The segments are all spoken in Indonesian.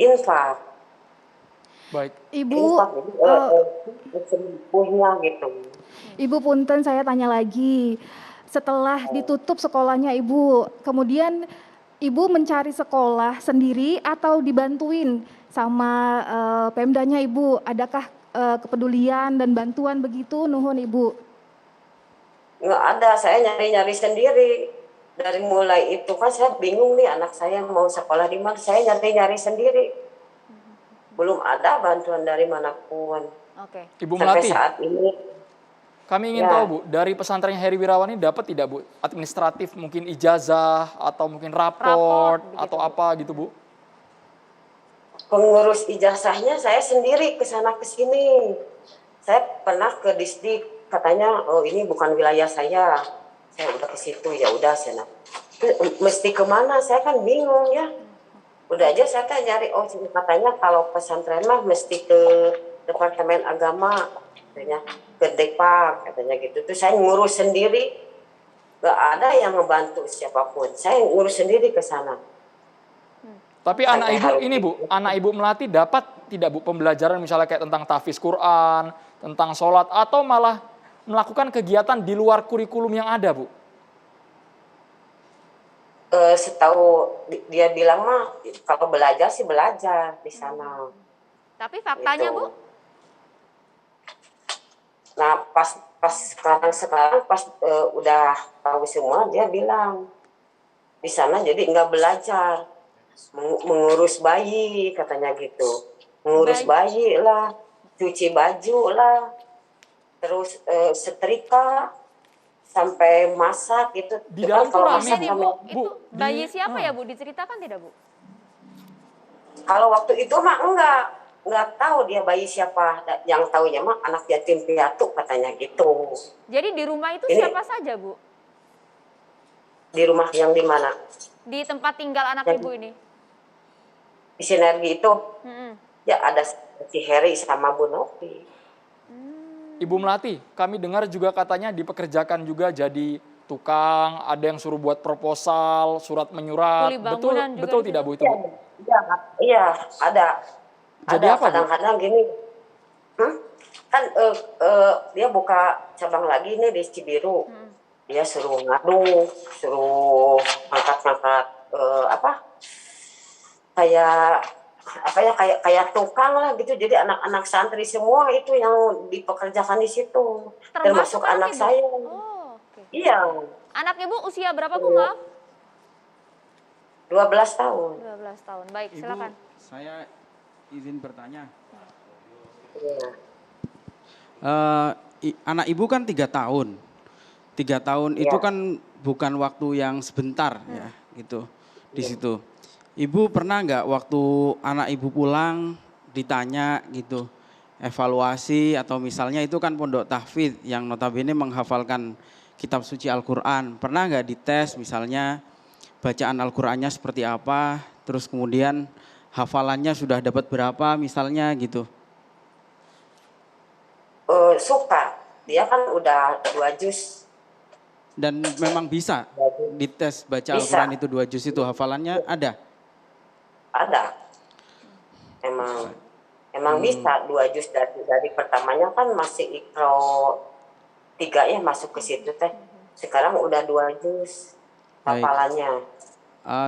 infak. Baik. Ibu, Infak, jadi sembuhnya gitu. Ibu punten saya tanya lagi. Setelah ditutup sekolahnya Ibu, kemudian Ibu mencari sekolah sendiri atau dibantuin sama Pemdanya Ibu? Adakah kepedulian dan bantuan begitu nuhun Ibu? Nggak ada, saya nyari-nyari sendiri. Dari mulai itu kan saya bingung nih anak saya mau sekolah di mana, saya nyari-nyari sendiri. Belum ada bantuan dari manapun. Oke. Ibu Sampai Melati, saat ini. kami ingin Ya. tahu Bu, dari pesantren Heri Wirawan ini dapat tidak Bu, administratif mungkin ijazah atau mungkin raport Raport, atau begitu, Bu. apa gitu Bu? Pengurus ijazahnya saya sendiri ke sana ke sini. Saya pernah ke Disdik, katanya oh ini bukan wilayah saya. Saya udah ke situ, ya udah sana. Mesti kemana? Saya kan bingung ya. Udah aja saya kan nyari, oh katanya kalau pesantren mah mesti ke Departemen Agama, katanya ke Dekpak, katanya gitu. Terus saya ngurus sendiri, gak ada yang ngebantu siapapun. Saya ngurus sendiri ke sana. Tapi anak Sampai ibu hari ini Bu, ini. anak ibu Melati dapat tidak Bu pembelajaran misalnya kayak tentang tahfiz Quran, tentang sholat, atau malah melakukan kegiatan di luar kurikulum yang ada Bu? Setahu dia bilang mah kalau belajar sih belajar di sana. Tapi faktanya Gitu. Bu? Nah pas sekarang pas udah tahu semua dia bilang di sana jadi nggak belajar, mengurus bayi katanya gitu, mengurus bayi lah, cuci baju lah, terus setrika sampai masak gitu. Di dalam Kalau tuh rame, masak Ini kami, Bu, itu Bu, bayi siapa ya Bu? Diceritakan tidak Bu? kalau waktu itu mah nggak tahu dia bayi siapa, yang tahunya mah anak yatim piatu katanya gitu. Jadi di rumah itu Ini- siapa saja Bu? Di rumah yang di mana? Di tempat tinggal anak Yang- Ibu ini? Di Sinergi itu Mm-mm. ya ada si Heri sama Bu Novi. Ibu Melati, kami dengar juga katanya dipekerjakan juga jadi tukang, ada yang suruh buat proposal, surat menyurat. Kuli bangunan juga Betul di tidak situ. Bu itu Bu? Iya, ada. Jadi Ada apa, Bu? kadang-kadang gini. Kan dia buka cabang lagi nih di Cibiru. Dia suruh ngadu, suruh ngangkat-ngangkat apa? Kayak tukang lah gitu. Jadi anak-anak santri semua itu yang dipekerjakan di situ. Termasuk anak Ibu? saya. Oh, oke. Iya, Anak Ibu usia berapa Bu? Maaf. 12 tahun. 12 tahun. Baik, Ibu, silakan. saya izin bertanya. Iya. Anak ibu kan 3 tahun. 3 tahun itu Iya. kan bukan waktu yang sebentar ya, gitu. Di situ. Ibu pernah nggak waktu anak ibu pulang ditanya gitu, evaluasi atau misalnya itu kan pondok tahfidz yang notabene menghafalkan kitab suci Al-Quran. Pernah nggak dites misalnya bacaan Al-Qurannya seperti apa, terus kemudian hafalannya sudah dapat berapa misalnya gitu. Suka. Dia kan udah 2 juz. Dan memang bisa dites baca Bisa. Al-Quran itu 2 juz itu hafalannya ada? Ada. Emang bisa 2 juz dari pertamanya kan masih Iqra 3 ya masuk ke situ teh. Sekarang udah 2 juz Baik. hafalannya.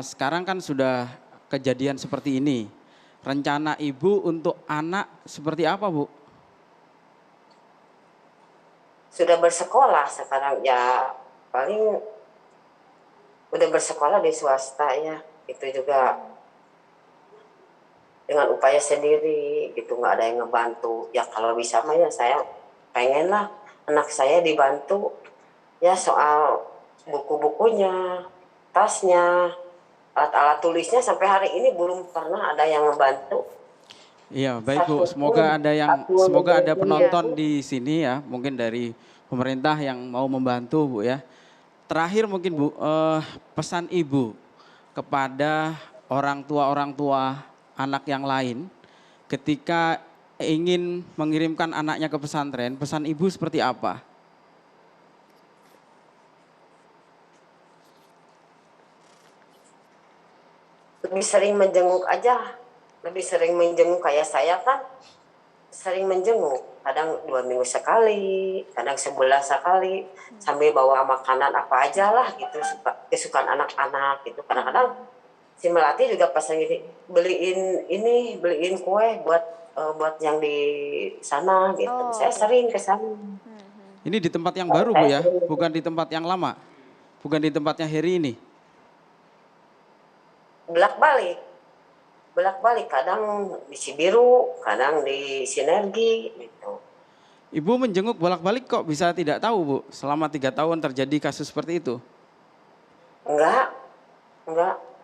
Sekarang kan sudah kejadian seperti ini. Rencana ibu untuk anak seperti apa Bu? Sudah bersekolah sekarang ya, paling udah bersekolah di swasta ya. Itu juga dengan upaya sendiri gitu, nggak ada yang ngebantu. Ya kalau bisa mah ya saya pengen lah anak saya dibantu ya soal buku-bukunya, tasnya, alat-alat tulisnya. Sampai hari ini belum pernah ada yang ngebantu. Iya, baik Bu. Semoga ada penonton di sini ya, mungkin dari pemerintah yang mau membantu Bu ya. Terakhir mungkin Bu, pesan Ibu kepada orang tua anak yang lain ketika ingin mengirimkan anaknya ke pesantren, pesan Ibu seperti apa? Lebih sering menjenguk aja lebih sering menjenguk. Kayak saya kan sering menjenguk, kadang 2 minggu sekali, kadang sebulan sekali, sambil bawa makanan apa aja lah gitu, kesukaan anak-anak gitu. Kadang-kadang si Melati juga pas lagi beliin kue buat yang di sana gitu. Oh, Saya oke. sering ke sana. Ini di tempat yang baru Bu ya, bukan di tempat yang lama, bukan di tempatnya Heri ini. Bolak-balik, kadang di Cibiru, kadang di Sinergi gitu. Ibu menjenguk bolak-balik kok bisa tidak tahu Bu, selama 3 tahun terjadi kasus seperti itu? Enggak,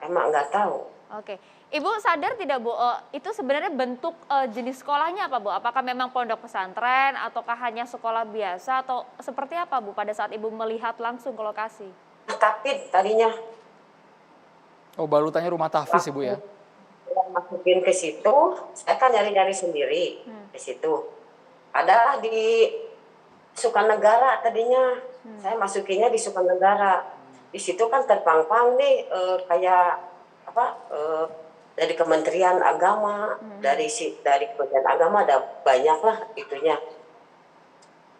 emang enggak tahu. Oke. Ibu sadar tidak Bu, itu sebenarnya bentuk jenis sekolahnya apa Bu? Apakah memang pondok pesantren ataukah hanya sekolah biasa atau seperti apa Bu pada saat Ibu melihat langsung ke lokasi? Tapi tadinya Oh, balutannya rumah tahfiz Ibu ya? masukin ke situ, saya kan nyari-nyari sendiri di situ. Ada di Sukanegara tadinya, saya masukinnya di Sukanegara. Di situ kan terpang-pang nih kayak apa dari Kementerian Agama, dari Kementerian Agama ada banyak lah itunya.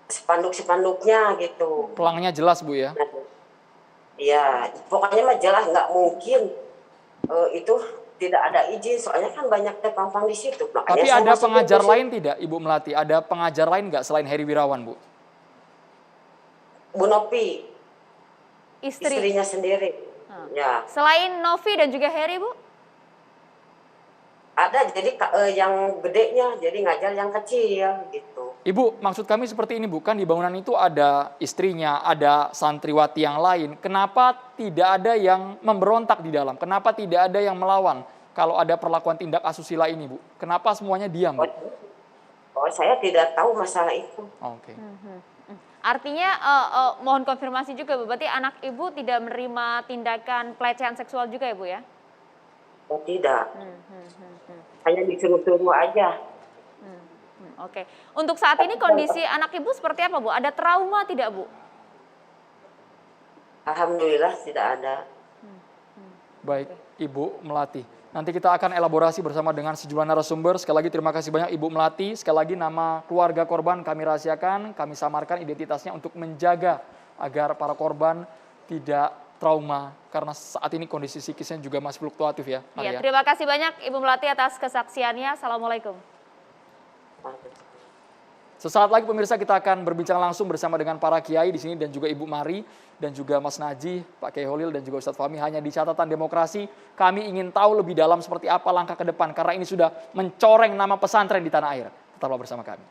Spanduk-spanduknya gitu. Pelangnya jelas Bu ya? Iya, pokoknya mah jelas nggak mungkin itu tidak ada izin, soalnya kan banyak terpampang di situ. Makanya Tapi saya ada masukin pengajar ke situ. lain tidak Ibu Melati? Ada pengajar lain nggak selain Heri Wirawan Bu? Bu Nopi, Istri. istrinya sendiri. Ya, Selain Novi dan juga Heri Bu? ada jadi yang gedenya, jadi ngajar yang kecil gitu. Ibu, maksud kami seperti ini bukan di bangunan itu ada istrinya, ada santriwati yang lain. Kenapa tidak ada yang memberontak di dalam? Kenapa tidak ada yang melawan kalau ada perlakuan tindak asusila ini, Bu? Kenapa semuanya diam, Bu? Oh, saya tidak tahu masalah itu. Oke. Artinya mohon konfirmasi juga Bu, berarti anak Ibu tidak menerima tindakan pelecehan seksual juga ya Bu ya? Oh, tidak. Hanya disuruh-suruh aja. Oke. Untuk saat ini kondisi anak Ibu seperti apa Bu? Ada trauma tidak Bu? Alhamdulillah tidak ada. Baik, Ibu Melati. Nanti kita akan elaborasi bersama dengan sejumlah narasumber. Sekali lagi terima kasih banyak Ibu Melati. Sekali lagi nama keluarga korban kami rahasiakan, kami samarkan identitasnya untuk menjaga agar para korban tidak trauma. Karena saat ini kondisi psikisnya juga masih fluktuatif ya, Iya, Maria. terima kasih banyak Ibu Melati atas kesaksiannya. Assalamualaikum. Sesaat lagi pemirsa kita akan berbincang langsung bersama dengan para kiai di sini dan juga Ibu Mari dan juga Mas Naji, Pak Kiai Holil dan juga Ustadz Fahmi. Hanya di catatan demokrasi kami ingin tahu lebih dalam seperti apa langkah ke depan karena ini sudah mencoreng nama pesantren di tanah air. Tetaplah bersama kami.